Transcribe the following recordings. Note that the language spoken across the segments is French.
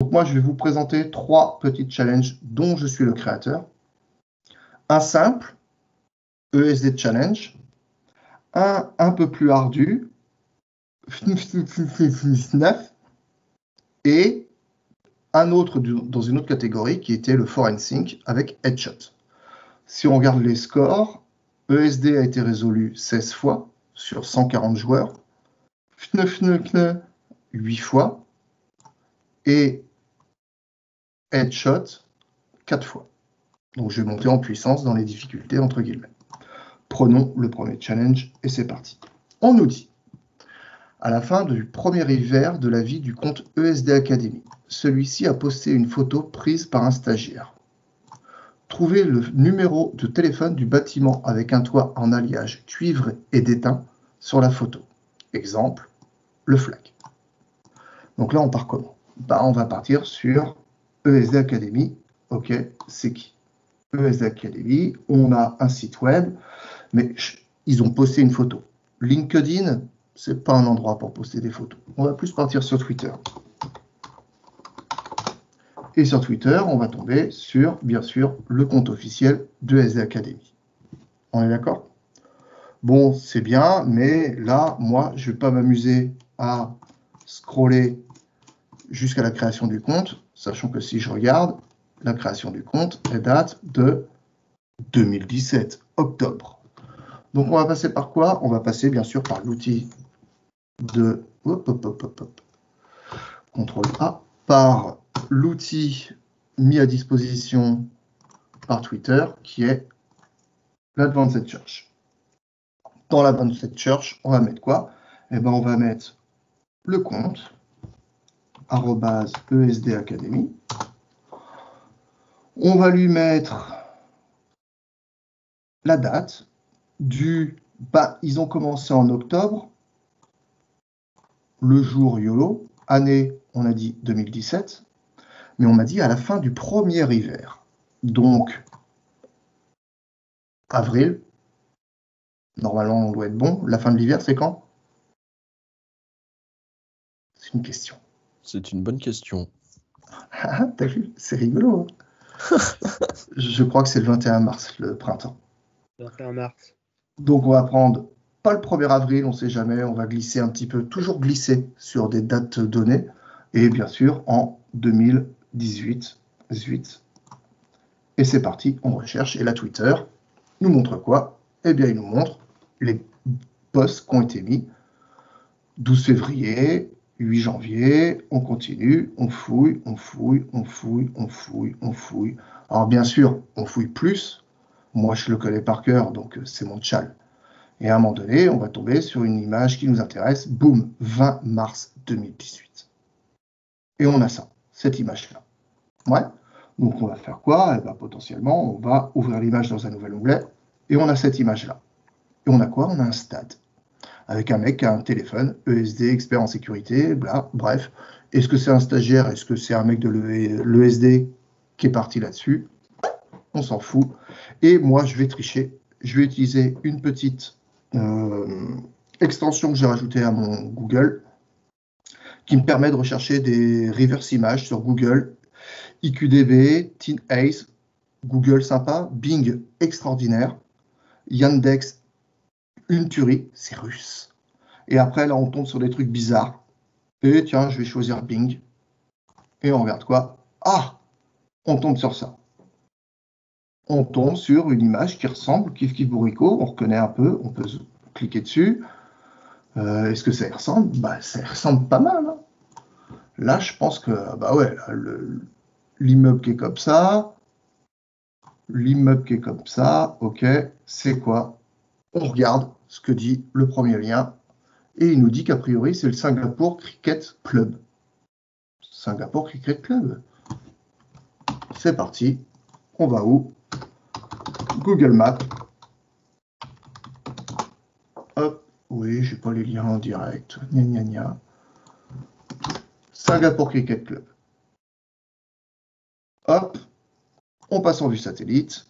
Donc moi, je vais vous présenter 3 petits challenges dont je suis le créateur. Un simple, ESD Challenge. Un peu plus ardu, et un autre dans une autre catégorie qui était le Forensic avec Headshot. Si on regarde les scores, ESD a été résolu 16 fois sur 140 joueurs, 8 fois, et Headshot 4 fois. Donc je vais monter en puissance dans les difficultés entre guillemets. Prenons le premier challenge et c'est parti. On nous dit, à la fin du premier hiver de la vie du compte ESD Academy, celui-ci a posté une photo prise par un stagiaire. Trouvez le numéro de téléphone du bâtiment avec un toit en alliage cuivre et d'étain sur la photo. Exemple, le FLAC. Donc là, on part comment? On va partir sur ESD Academy. Ok, c'est qui? ESD Academy, on a un site web, mais ils ont posté une photo. LinkedIn, c'est pas un endroit pour poster des photos. On va plus partir sur Twitter. Et sur Twitter, on va tomber sur, bien sûr, le compte officiel de ESD Academy. On est d'accord? Bon, c'est bien, mais là, moi, je ne vais pas m'amuser à scroller jusqu'à la création du compte, sachant que si je regarde, la création du compte, elle date de 2017, octobre. Donc, on va passer par quoi? On va passer, bien sûr, par l'outil de... CTRL A, par l'outil mis à disposition par Twitter, qui est l'Advanced Search. Dans l'Advanced Search, on va mettre quoi? Eh ben, on va mettre le compte, @ESD Academy. On va lui mettre la date du... ils ont commencé en octobre, le jour YOLO, année, on a dit 2017, mais on m'a dit à la fin du premier hiver. Donc, avril, normalement, on doit être bon. La fin de l'hiver, c'est quand? C'est une question. C'est une bonne question. Ah, t'as vu? C'est rigolo. Je crois que c'est le 21 mars, le printemps. 21 mars. Donc, on va prendre, pas le 1er avril, on ne sait jamais, on va glisser un petit peu, toujours glisser sur des dates données. Et bien sûr, en 2018. Et c'est parti, on recherche. Et la Twitter nous montre quoi? Eh bien, il nous montre les posts qui ont été mis 12 février, 8 janvier, on continue, on fouille. Alors bien sûr, on fouille plus. Moi, je le connais par cœur, donc c'est mon tchal. Et à un moment donné, on va tomber sur une image qui nous intéresse. Boum, 20 mars 2018. Et on a ça, cette image-là. Ouais. Donc on va faire quoi? Eh bien, potentiellement, on va ouvrir l'image dans un nouvel onglet. Et on a cette image-là. Et on a quoi? On a un stade. Avec un mec qui a un téléphone, ESD, expert en sécurité, bla, bref. Est-ce que c'est un stagiaire? Est-ce que c'est un mec de l'ESD qui est parti là-dessus? On s'en fout. Et moi, je vais tricher. Je vais utiliser une petite extension que j'ai rajoutée à mon Google qui me permet de rechercher des reverse images sur Google, IQDB, TeenAce, Google sympa, Bing extraordinaire, Yandex une tuerie, c'est russe. Et après, là, on tombe sur des trucs bizarres. Et tiens, je vais choisir Bing. Et on regarde quoi? Ah! On tombe sur ça. On tombe sur une image qui ressemble, Kif Kif Bourrico, on reconnaît un peu, on peut cliquer dessus. Est-ce que ça y ressemble? Ça y ressemble pas mal. Hein. Là, je pense que, ouais, l'immeuble qui est comme ça, ok, c'est quoi? On regarde ce que dit le premier lien, et il nous dit qu'a priori, c'est le Singapour Cricket Club. Singapour Cricket Club. C'est parti. On va où? Google Maps. Hop. Oui, j'ai pas les liens en direct. Gna gna gna. Singapour Cricket Club. Hop. On passe en vue satellite,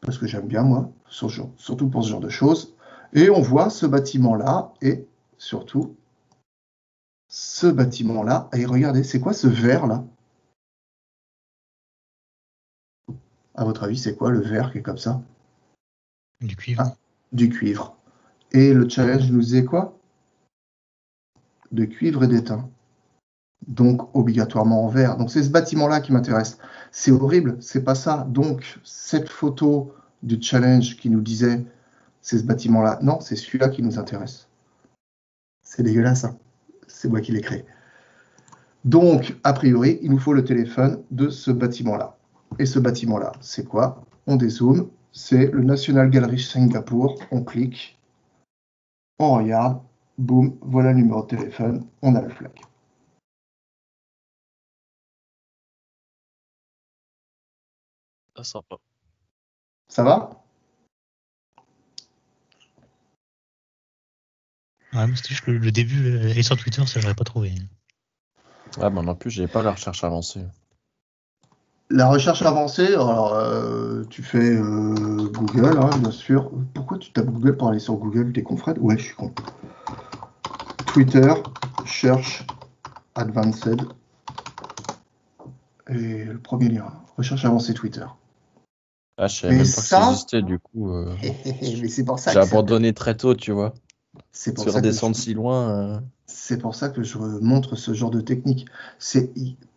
parce que j'aime bien, moi, surtout pour ce genre de choses. Et on voit ce bâtiment-là, et surtout, ce bâtiment-là. Et regardez, c'est quoi ce vert-là? À votre avis, c'est quoi le verre qui est comme ça? Du cuivre. Ah, du cuivre. Et le challenge nous disait quoi? De cuivre et d'étain. Donc, obligatoirement en verre. Donc, c'est ce bâtiment-là qui m'intéresse. C'est horrible, c'est pas ça. Donc, cette photo du challenge qui nous disait c'est ce bâtiment-là. Non, c'est celui-là qui nous intéresse. C'est dégueulasse, hein. C'est moi qui l'ai créé. Donc, a priori, il nous faut le téléphone de ce bâtiment-là. Et ce bâtiment-là, c'est quoi? On dézoome. C'est le National Gallery Singapour. On clique. On regarde. Boum, voilà le numéro de téléphone. On a le flag. Ah, sympa. Ça va? Ouais, mais c'était juste le début. Et sur Twitter, ça, j'aurais pas trouvé. Ah, bah non plus, j'ai pas la recherche avancée. La recherche avancée, alors tu fais Google, hein, bien sûr. Pourquoi tu tapes Google pour aller sur Google? T'es con, Fred? Ouais, je suis con. Twitter, cherche Advanced. Et le premier lien, recherche avancée Twitter. Ah, je savais Mais même pas que ça- ça existait, du coup. Mais c'est pour ça J'ai que ça- abandonné très tôt, tu vois. c'est pour Sur ça que redescendre si loin. c'est pour ça que je montre ce genre de technique.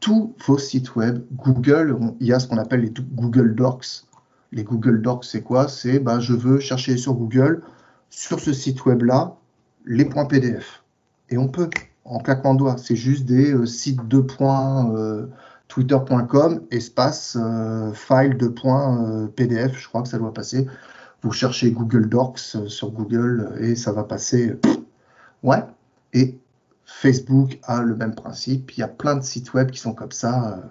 Tous vos sites web, Google, il y a ce qu'on appelle les Google Docs. Les Google Docs, c'est quoi? C'est je veux chercher sur Google, sur ce site web-là, les points PDF. Et on peut, en claquement de doigts. C'est juste des sites twitter.com, espace file PDF, je crois que ça doit passer. Vous cherchez Google Docs sur Google et ça va passer. Ouais. Et Facebook a le même principe. Il y a plein de sites web qui sont comme ça.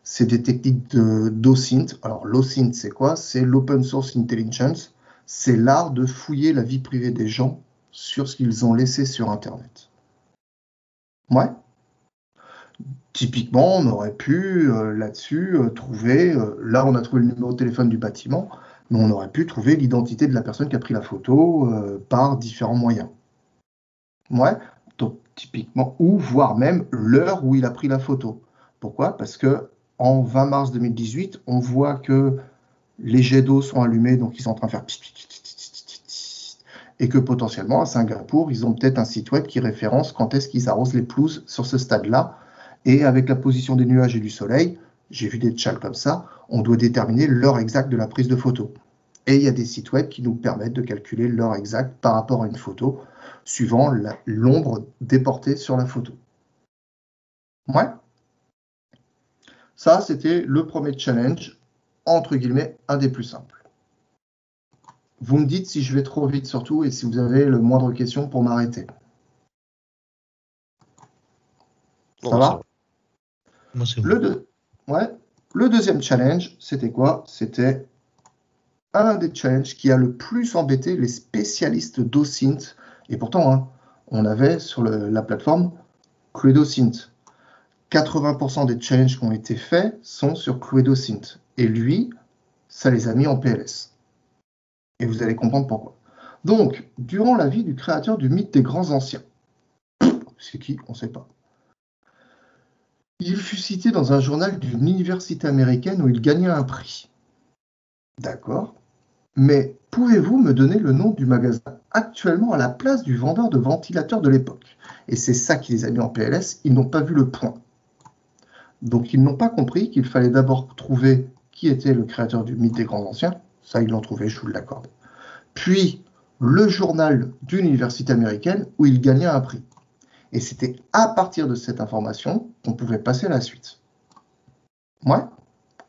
C'est des techniques d'OSINT. Alors, l'OSINT, c'est quoi? C'est l'Open Source Intelligence. C'est l'art de fouiller la vie privée des gens sur ce qu'ils ont laissé sur Internet. Ouais. Typiquement, on aurait pu là-dessus trouver. Là, on a trouvé le numéro de téléphone du bâtiment, mais on aurait pu trouver l'identité de la personne qui a pris la photo par différents moyens. Ouais, donc typiquement, ou voire même l'heure où il a pris la photo. Pourquoi? Parce que en 20 mars 2018, on voit que les jets d'eau sont allumés, donc ils sont en train de faire et que potentiellement à Singapour, ils ont peut-être un site web qui référence quand est-ce qu'ils arrosent les pelouses sur ce stade-là. Et avec la position des nuages et du soleil, j'ai vu des tchals comme ça, on doit déterminer l'heure exacte de la prise de photo. Et il y a des sites web qui nous permettent de calculer l'heure exacte par rapport à une photo, suivant l'ombre déportée sur la photo. Ouais. Ça, c'était le premier challenge, entre guillemets, un des plus simples. Vous me dites si je vais trop vite surtout et si vous avez le moindre question pour m'arrêter. Ça va? Moi, c'est bon. Le deuxième challenge, c'était quoi? C'était un des challenges qui a le plus embêté les spécialistes d'OSINT. Et pourtant, hein, on avait sur la plateforme CluedoSint. 80% des challenges qui ont été faits sont sur CluedoSint. Et lui, ça les a mis en PLS. Et vous allez comprendre pourquoi. Donc, durant la vie du créateur du mythe des grands anciens, c'est qui? On ne sait pas. Il fut cité dans un journal d'une université américaine où il gagnait un prix. D'accord. Mais pouvez-vous me donner le nom du magasin actuellement à la place du vendeur de ventilateurs de l'époque? Et c'est ça qui les a mis en PLS, ils n'ont pas vu le point. Donc ils n'ont pas compris qu'il fallait d'abord trouver qui était le créateur du mythe des grands anciens. Ça, ils l'ont trouvé, je vous l'accorde. Puis le journal d'une université américaine où il gagnait un prix. Et c'était à partir de cette information qu'on pouvait passer à la suite. Ouais.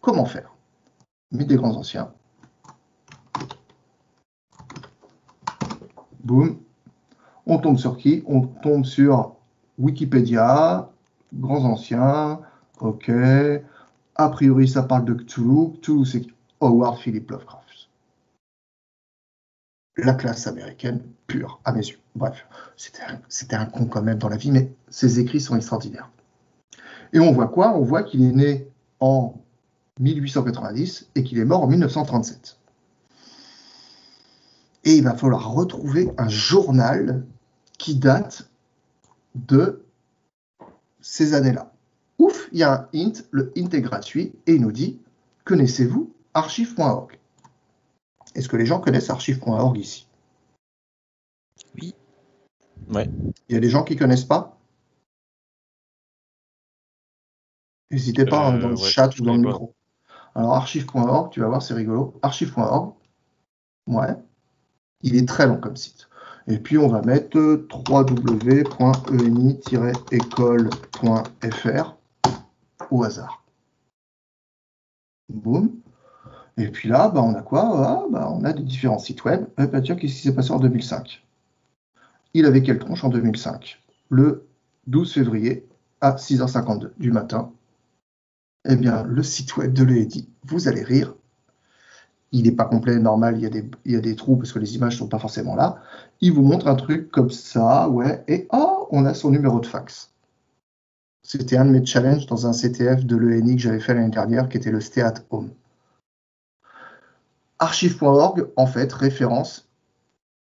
Comment faire? Mythe des grands anciens. Boum. On tombe sur qui? On tombe sur Wikipédia, grands anciens, ok. A priori, ça parle de Cthulhu. Cthulhu, c'est Howard Philip Lovecraft. La classe américaine pure, à mes yeux. Bref, c'était un con quand même dans la vie, mais ses écrits sont extraordinaires. Et on voit quoi? On voit qu'il est né en 1890 et qu'il est mort en 1937. Et il va falloir retrouver un journal qui date de ces années-là. Ouf, il y a un hint, le hint est gratuit, et il nous dit, connaissez-vous archive.org. Est-ce que les gens connaissent archive.org ici? Oui. Ouais. Il y a des gens qui ne connaissent pas? N'hésitez pas dans le ouais, chat je ou dans le connais pas. micro. Alors, archive.org, tu vas voir, c'est rigolo. Archive.org, ouais, il est très long comme site. Et puis, on va mettre www.eni-école.fr au hasard. Boum. Et puis là, on a quoi? On a des différents sites web. Tiens, qu'est-ce qui s'est passé en 2005? Il avait quelle tronche en 2005? Le 12 février à 6h52 du matin. Eh bien, le site web de l'ENI, vous allez rire. Il n'est pas complet, normal, il y a des trous parce que les images ne sont pas forcément là. Il vous montre un truc comme ça, ouais, et on a son numéro de fax. C'était un de mes challenges dans un CTF de l'ENI que j'avais fait l'année dernière, qui était le Stay at Home. Archive.org, en fait, référence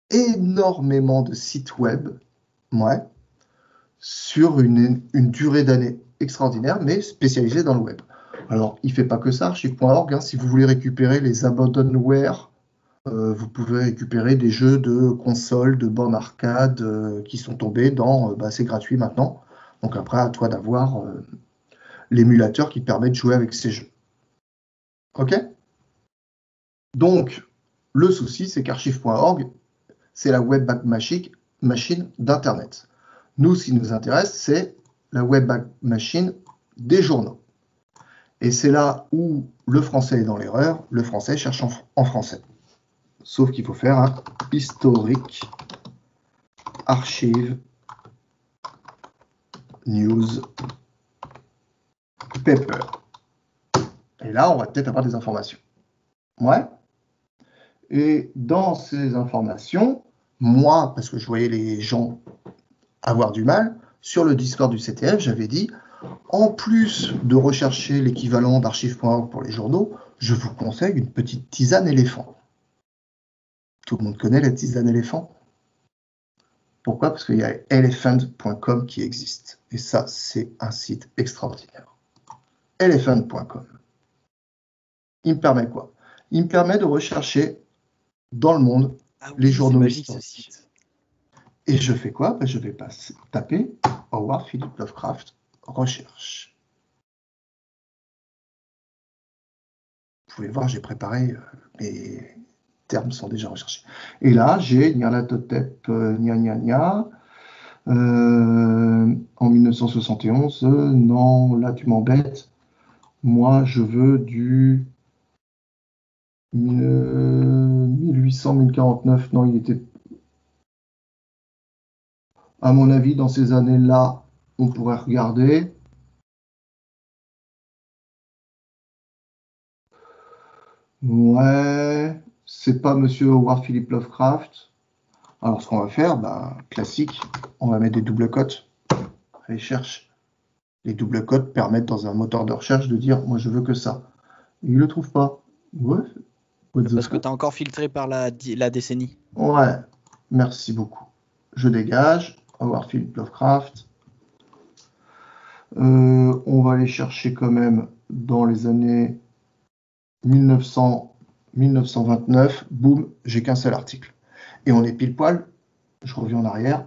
énormément de sites web, ouais, sur une durée d'année extraordinaire, mais spécialisée dans le web. Alors, il ne fait pas que ça, archive.org, hein, si vous voulez récupérer les abandonware, vous pouvez récupérer des jeux de consoles, de bornes arcade qui sont tombés dans... c'est gratuit maintenant. Donc après, à toi d'avoir l'émulateur qui te permet de jouer avec ces jeux. OK? Donc, le souci, c'est qu'archive.org, c'est la web machine d'Internet. Nous, ce qui nous intéresse, c'est la web machine des journaux. Et c'est là où le français est dans l'erreur, le français cherche en français. Sauf qu'il faut faire un historique archive news paper. Et là, on va peut-être avoir des informations. Ouais. Et dans ces informations, moi, parce que je voyais les gens avoir du mal, sur le Discord du CTF, j'avais dit, en plus de rechercher l'équivalent d'archive.org pour les journaux, je vous conseille une petite tisane éléphant. Tout le monde connaît la tisane éléphant? Pourquoi? Parce qu'il y a elephant.com qui existe. Et ça, c'est un site extraordinaire. Elephant.com. Il me permet quoi? Il me permet de rechercher dans le monde les journaux historiques. Et je fais quoi? Je vais taper Howard Philip Lovecraft recherche. Vous pouvez voir, j'ai préparé, mes termes sont déjà recherchés. Et là, j'ai Nyarlathotep en 1971. Non, là, tu m'embêtes. Moi, je veux du 1800-1049. Non, il était... À mon avis, dans ces années-là, on pourrait regarder. Ouais, c'est pas Monsieur Howard Philip Lovecraft. Alors, ce qu'on va faire, classique, on va mettre des doubles cotes. Allez, cherche. Les doubles cotes permettent, dans un moteur de recherche, de dire, moi, je veux que ça. Il le trouve pas. Ouais. Parce que tu as encore filtré par la décennie. Ouais, merci beaucoup. Je dégage. Howard Philip Lovecraft. On va aller chercher quand même dans les années 1929. Boum, j'ai qu'un seul article. Et on est pile poil. Je reviens en arrière.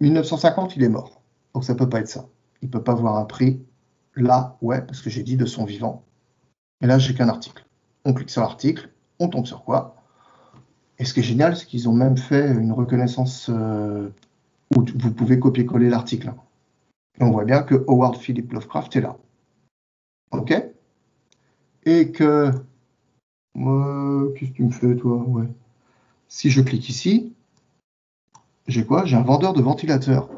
1950, il est mort. Donc ça peut pas être ça. Il peut pas avoir un prix. Là, ouais, parce que j'ai dit de son vivant. Et là, j'ai qu'un article. On clique sur l'article. On tombe sur quoi? Et ce qui est génial, c'est qu'ils ont même fait une reconnaissance où vous pouvez copier-coller l'article. Et on voit bien que Howard Philip Lovecraft est là. OK? Et que... qu'est-ce que tu me fais, toi? Ouais. Si je clique ici, j'ai quoi? J'ai un vendeur de ventilateurs.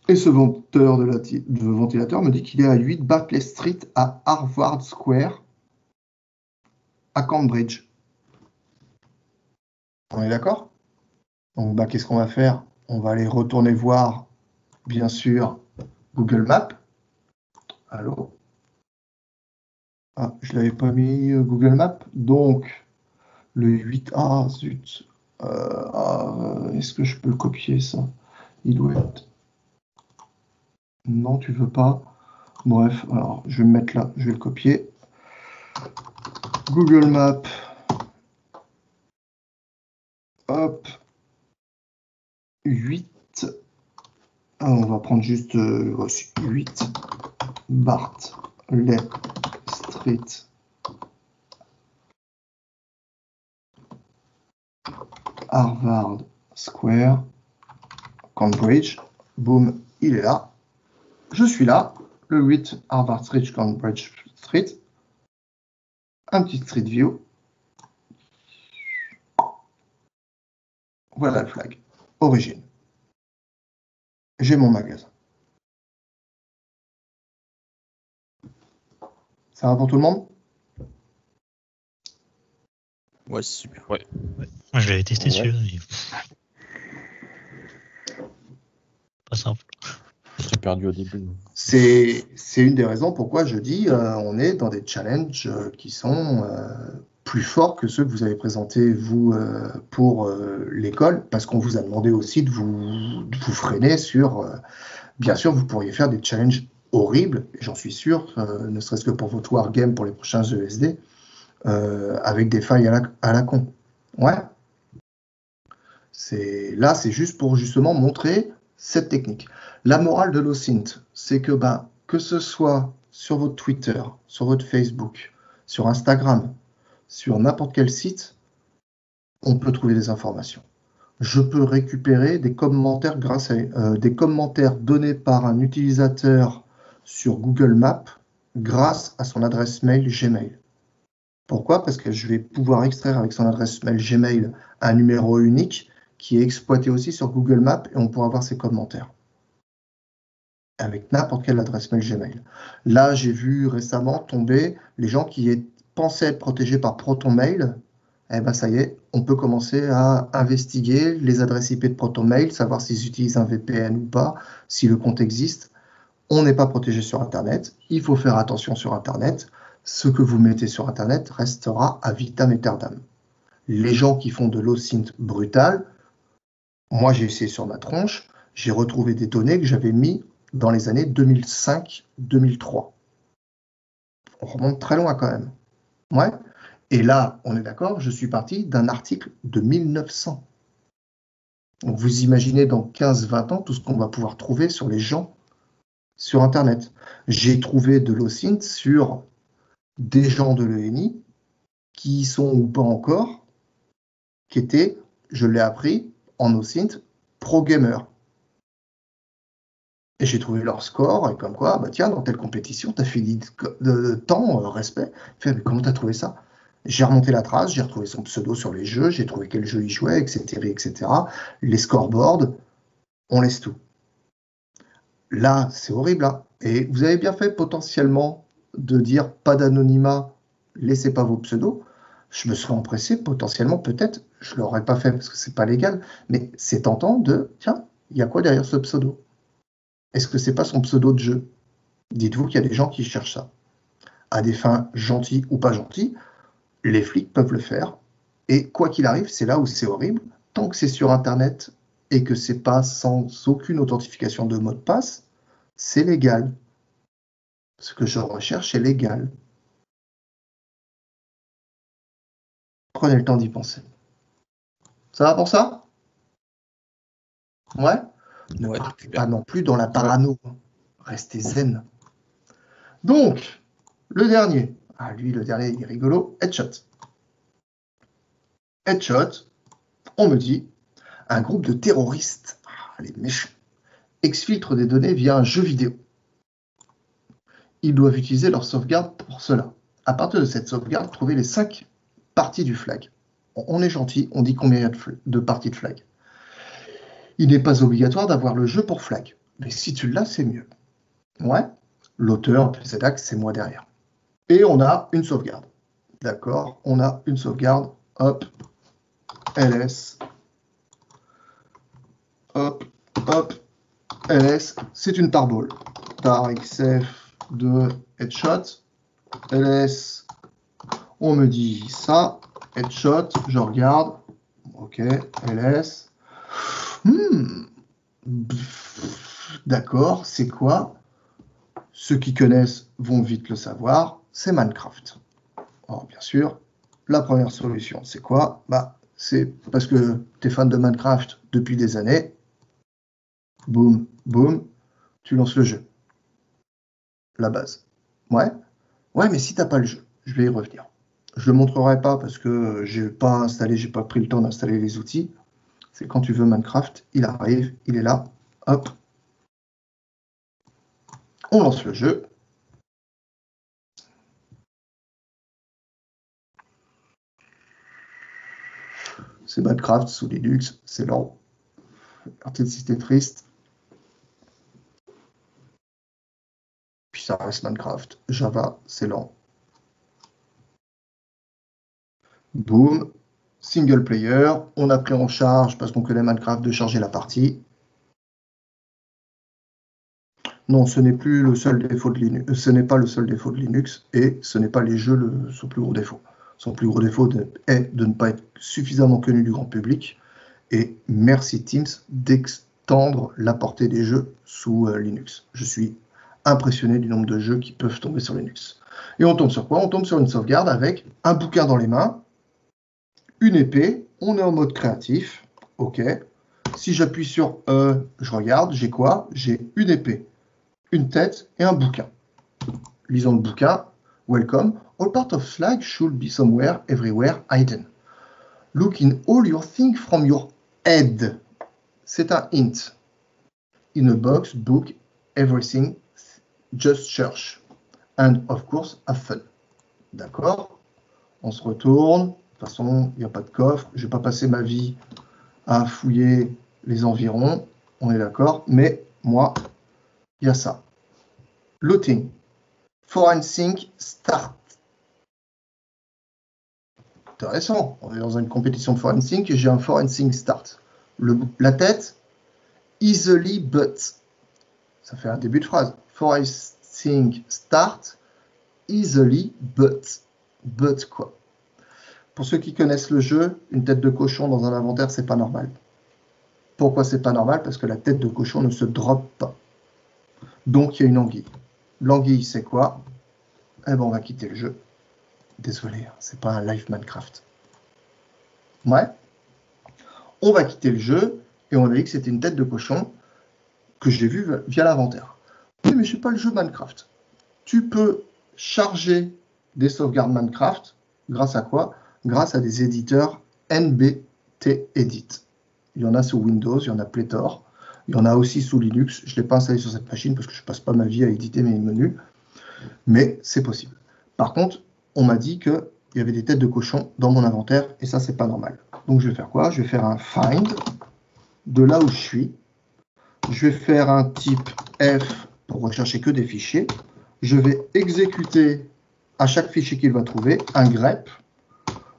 Et ce vendeur de ventilateurs me dit qu'il est à 8 Barclay Street à Harvard Square, à Cambridge. On est d'accord? Donc, qu'est-ce qu'on va faire? On va aller retourner voir, bien sûr, Google Maps. Allô? Ah, je ne l'avais pas mis Google Maps. Donc, le 8... Ah, zut. Est-ce que je peux le copier, ça? Il doit être... Non, tu veux pas. Bref, alors je vais me mettre là, je vais le copier. Google Maps. Hop. 8. On va prendre juste voici 8. Bartlett Street. Harvard Square. Cambridge. Boum, il est là. Je suis là. Le 8 Harvard Street, Cambridge Street. Un petit Street View. Voilà le flag. Origine. J'ai mon magasin. Ça va pour tout le monde? Ouais, c'est super. Ouais. Moi, je l'avais testé Ouais. celui-là. Pas simple. J'ai perdu au début. C'est une des raisons pourquoi je dis on est dans des challenges qui sont plus forts que ceux que vous avez présentés, vous, pour l'école, parce qu'on vous a demandé aussi de vous freiner sur... bien sûr, vous pourriez faire des challenges horribles, j'en suis sûr, ne serait-ce que pour votre wargame pour les prochains ESD, avec des failles à la con. Ouais. Là, c'est juste pour justement montrer cette technique. La morale de l'OSINT, c'est que ce soit sur votre Twitter, sur votre Facebook, sur Instagram, sur n'importe quel site, on peut trouver des informations. Je peux récupérer des commentaires des commentaires donnés par un utilisateur sur Google Maps grâce à son adresse mail Gmail. Pourquoi? Parce que je vais pouvoir extraire avec son adresse mail Gmail un numéro unique qui est exploité aussi sur Google Maps et on pourra voir ses commentaires avec n'importe quelle adresse mail Gmail. Là, j'ai vu récemment tomber les gens qui pensaient être protégés par ProtonMail. Eh ben, ça y est, on peut commencer à investiguer les adresses IP de ProtonMail, savoir s'ils utilisent un VPN ou pas, si le compte existe. On n'est pas protégé sur Internet. Il faut faire attention sur Internet. Ce que vous mettez sur Internet restera à vitam aeternam. Les gens qui font de l'OSINT brutal, moi j'ai essayé sur ma tronche, j'ai retrouvé des données que j'avais mis dans les années 2005-2003. On remonte très loin quand même. Ouais. Et là, on est d'accord, je suis parti d'un article de 1900. Donc vous imaginez dans 15-20 ans tout ce qu'on va pouvoir trouver sur les gens sur Internet. J'ai trouvé de l'OSINT sur des gens de l'ENI qui y sont ou pas encore, qui étaient, je l'ai appris, en OSINT, pro-gamer. Et j'ai trouvé leur score, et comme quoi, tiens, dans telle compétition, tu as fini de temps, respect. Il fait, mais comment tu as trouvé ça? J'ai remonté la trace, j'ai retrouvé son pseudo sur les jeux, j'ai trouvé quel jeu il jouait, etc., etc. Les scoreboards, on laisse tout. Là, c'est horrible. Hein. Et vous avez bien fait potentiellement de dire pas d'anonymat, laissez pas vos pseudos. Je me serais empressé, potentiellement, peut-être, je ne l'aurais pas fait parce que c'est pas légal, mais c'est tentant de, tiens, il y a quoi derrière ce pseudo? Est-ce que c'est pas son pseudo de jeu? Dites-vous qu'il y a des gens qui cherchent ça. À des fins gentilles ou pas gentilles, les flics peuvent le faire. Et quoi qu'il arrive, c'est là où c'est horrible. Tant que c'est sur Internet et que c'est pas sans aucune authentification de mot de passe, c'est légal. Ce que je recherche est légal. Prenez le temps d'y penser. Ça va pour ça? Ouais? Ne partez pas non plus dans la parano. Restez zen. Donc, le dernier. Ah, lui, le dernier, il est rigolo. Headshot. Headshot, on me dit, un groupe de terroristes, les méchants, exfiltrent des données via un jeu vidéo. Ils doivent utiliser leur sauvegarde pour cela. À partir de cette sauvegarde, trouvez les 5 parties du flag. On est gentil, on dit combien il y a de parties de flag. Il n'est pas obligatoire d'avoir le jeu pour flag. Mais si tu l'as, c'est mieux. Ouais, l'auteur, PZAC, c'est moi derrière. Et on a une sauvegarde. D'accord, on a une sauvegarde. Hop, ls. Hop, hop, ls. C'est une tarball. Tar xf de headshot. ls. On me dit ça. Headshot, je regarde. Ok, ls. D'accord, c'est quoi? Ceux qui connaissent vont vite le savoir, c'est Minecraft. Alors, bien sûr, la première solution, c'est quoi? C'est parce que tu es fan de Minecraft depuis des années. Boum, boum, tu lances le jeu. La base. Ouais, mais si tu n'as pas le jeu, je vais y revenir. Je ne le montrerai pas parce que j'ai pas pris le temps d'installer les outils. C'est quand tu veux Minecraft, il arrive, il est là, hop. On lance le jeu. C'est Minecraft sous Linux, c'est lent. Artistique triste. Puis ça reste Minecraft. Java, c'est lent. Boom. Single player. On a pris en charge, parce qu'on connaît Minecraft, de charger la partie. Non, ce n'est plus le seul défaut de Linux. Ce n'est pas le seul défaut de Linux et ce n'est pas les jeux son plus gros défaut. Son plus gros défaut est de ne pas être suffisamment connu du grand public. Et merci Teams d'extendre la portée des jeux sous Linux. Je suis impressionné du nombre de jeux qui peuvent tomber sur Linux. Et on tombe sur quoi? On tombe sur une sauvegarde avec un bouquin dans les mains, une épée, on est en mode créatif. OK. Si j'appuie sur E, je regarde, j'ai quoi? J'ai une épée, une tête et un bouquin. Lisons le bouquin. Welcome. All part of flag should be somewhere, everywhere, hidden. Look in all your things from your head. C'est un hint. In a box, book, everything, just search. And of course, have fun. D'accord? On se retourne. De toute façon, il n'y a pas de coffre. Je ne vais pas passer ma vie à fouiller les environs. On est d'accord? Mais moi, il y a ça. Looting. Forensic start. Intéressant. On est dans une compétition de forensic et j'ai un forensic start. La tête, easily but. Ça fait un début de phrase. Forensic start, easily but. But quoi? Pour ceux qui connaissent le jeu, une tête de cochon dans un inventaire, c'est pas normal. Pourquoi c'est pas normal? Parce que la tête de cochon ne se drop pas. Donc il y a une anguille. L'anguille, c'est quoi? Eh ben, on va quitter le jeu. Désolé, c'est pas un live Minecraft. Ouais. On va quitter le jeu et on a dit que c'était une tête de cochon que j'ai vue via l'inventaire. Oui, mais je n'ai pas le jeu Minecraft. Tu peux charger des sauvegardes Minecraft grâce à quoi? Grâce à des éditeurs NBT Edit. Il y en a sous Windows, il y en a pléthore. Il y en a aussi sous Linux. Je ne l'ai pas installé sur cette machine parce que je ne passe pas ma vie à éditer mes menus. Mais c'est possible. Par contre, on m'a dit qu'il y avait des têtes de cochon dans mon inventaire et ça, c'est pas normal. Donc, je vais faire quoi? Je vais faire un find de là où je suis. Je vais faire un type F pour rechercher que des fichiers. Je vais exécuter à chaque fichier qu'il va trouver un grep.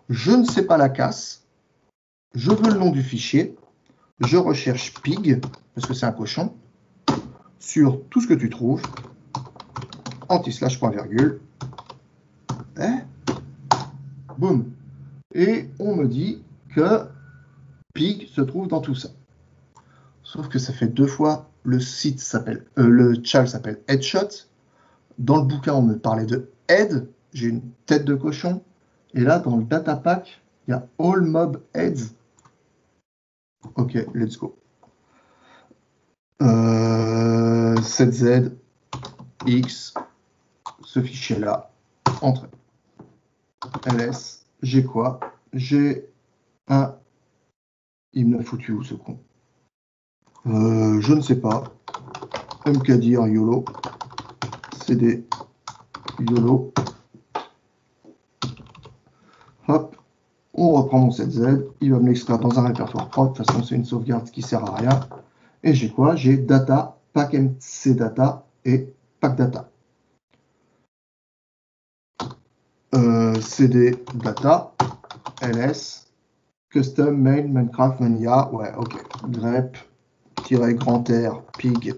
Je ne sais pas la casse. Je veux le nom du fichier. Je recherche pig, parce que c'est un cochon, sur tout ce que tu trouves. Anti-slash point virgule. Boum. Et on me dit que pig se trouve dans tout ça. Sauf que ça fait 2 fois, le chal s'appelle Headshot. Dans le bouquin, on me parlait de head. J'ai une tête de cochon. Et là, dans le data pack, il y a all mob heads. Ok, let's go. 7Z, X, ce fichier-là, entrée. LS, j'ai quoi? J'ai un... Il me l'a foutu où ce con? Je ne sais pas. MKDir YOLO. CD YOLO. Hop. On reprend mon 7Z. Il va me l'extraire dans un répertoire propre. De toute façon, c'est une sauvegarde qui ne sert à rien. Et j'ai quoi? J'ai data, pack MC data et pack data. CD data, ls, custom main Minecraft mania, ouais, ok, grep, -grand R, pig,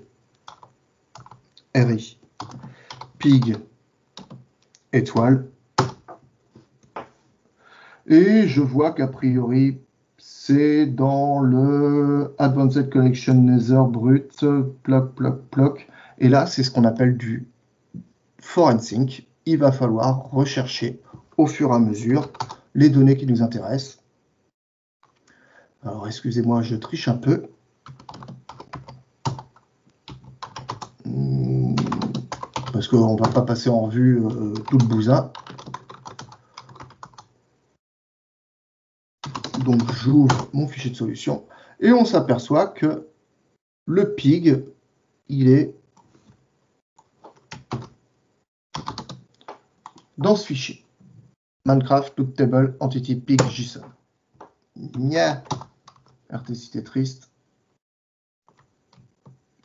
ri, pig, étoile. Et je vois qu'a priori, c'est dans le Advanced Collection Nether brut, ploc. Et là, c'est ce qu'on appelle du ForenSync, il va falloir rechercher au fur et à mesure les données qui nous intéressent. Alors, excusez-moi, je triche un peu. Parce qu'on ne va pas passer en revue tout le bousin. Donc, j'ouvre mon fichier de solution et on s'aperçoit que le pig, il est dans ce fichier. Minecraft Loot Table Entity Pig JSON. Nya. RTCT triste.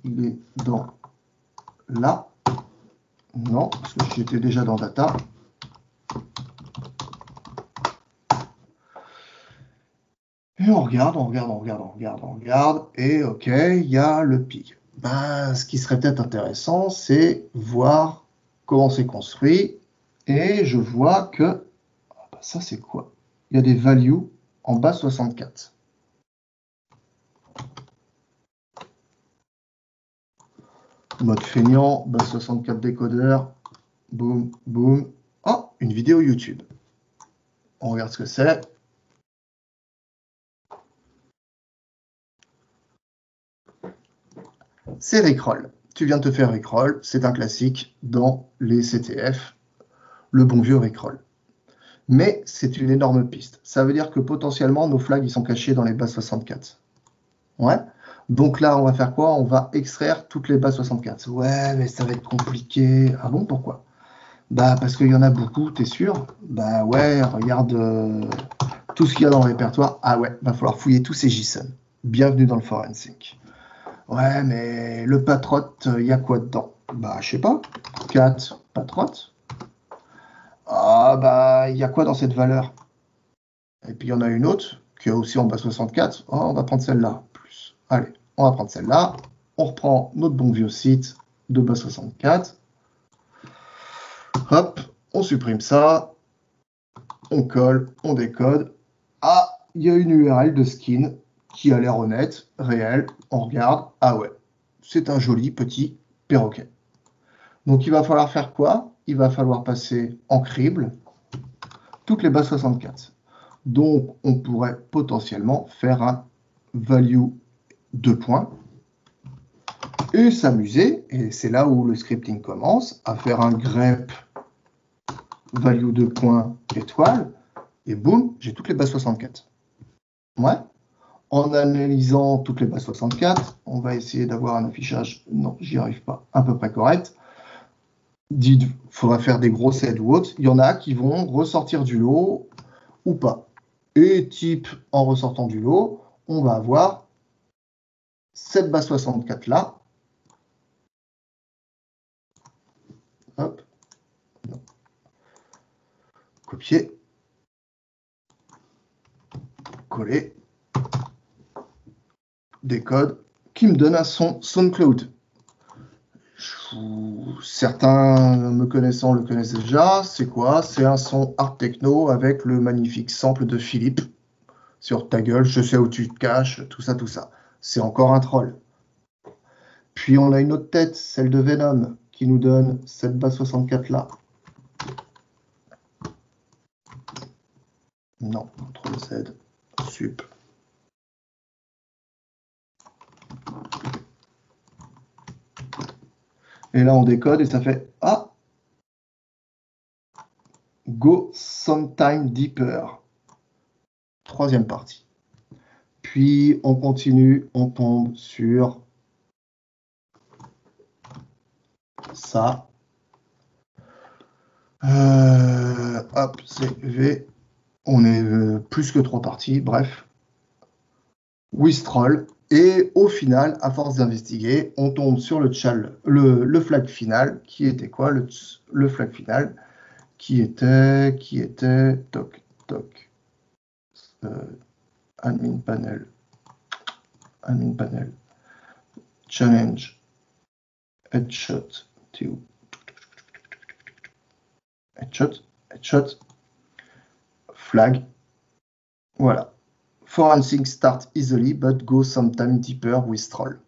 Il est dans là. Non, parce que j'étais déjà dans Data. Et on regarde. Et OK, il y a le pig. Ben, ce qui serait peut-être intéressant, c'est voir comment c'est construit. Et je vois que... Ah ben ça, c'est quoi? Il y a des values en base 64. Mode feignant, base 64 décodeur. Boum, boum. Oh, une vidéo YouTube. On regarde ce que c'est. C'est Rickroll. Tu viens de te faire Rickroll. C'est un classique dans les CTF. Le bon vieux Rickroll. Mais c'est une énorme piste. Ça veut dire que potentiellement, nos flags ils sont cachés dans les bases 64. Ouais. Donc là, on va faire quoi? On va extraire toutes les bases 64. Ouais, mais ça va être compliqué. Ah bon, pourquoi? Bah, parce qu'il y en a beaucoup, t'es sûr? Bah ouais, regarde tout ce qu'il y a dans le répertoire. Ah ouais, va falloir fouiller tous ces JSON. Bienvenue dans le ForenSync. Ouais, mais le patrot, il y a quoi dedans? Bah, je sais pas. 4 patrot. Ah bah, il y a quoi dans cette valeur? Et puis il y en a une autre qui est aussi en base 64. Oh, on va prendre celle-là. Plus. Allez, on va prendre celle-là. On reprend notre bon vieux site de base 64. Hop, on supprime ça. On colle, on décode. Ah, il y a une URL de skin qui a l'air honnête, réelle. On regarde. Ah ouais, c'est un joli petit perroquet. Donc il va falloir faire quoi? Il va falloir passer en crible toutes les bases 64. Donc on pourrait potentiellement faire un value 2 points et s'amuser, et c'est là où le scripting commence, à faire un grep value 2 points étoile, et boum, j'ai toutes les bases 64. Ouais. En analysant toutes les bases 64, on va essayer d'avoir un affichage, non, j'y arrive pas, à peu près correct. Il faudra faire des grosses aides ou autres. Il y en a qui vont ressortir du lot ou pas. Et type, en ressortant du lot, on va avoir cette base 64 là. Hop. Non. Copier. Coller. Des codes qui me donnent un son SoundCloud. Certains me connaissant le connaissent déjà. C'est quoi? C'est un son art techno avec le magnifique sample de Philippe sur Ta gueule, je sais où tu te caches, tout ça, tout ça. C'est encore un troll. Puis on a une autre tête, celle de Venom, qui nous donne cette base 64 là. Non, CTRL Z, sup. Et là on décode et ça fait ah, go sometime deeper. Troisième partie. Puis on continue, on tombe sur ça. Hop, c'est V. On est plus que 3 parties, bref. Wistrol. Et au final, à force d'investiguer, on tombe sur le flag final, qui était quoi? Le flag final, qui était, toc, toc, admin panel, challenge, headshot, t'es où? Headshot, flag, voilà. Forensic start easily, but go sometime deeper with troll.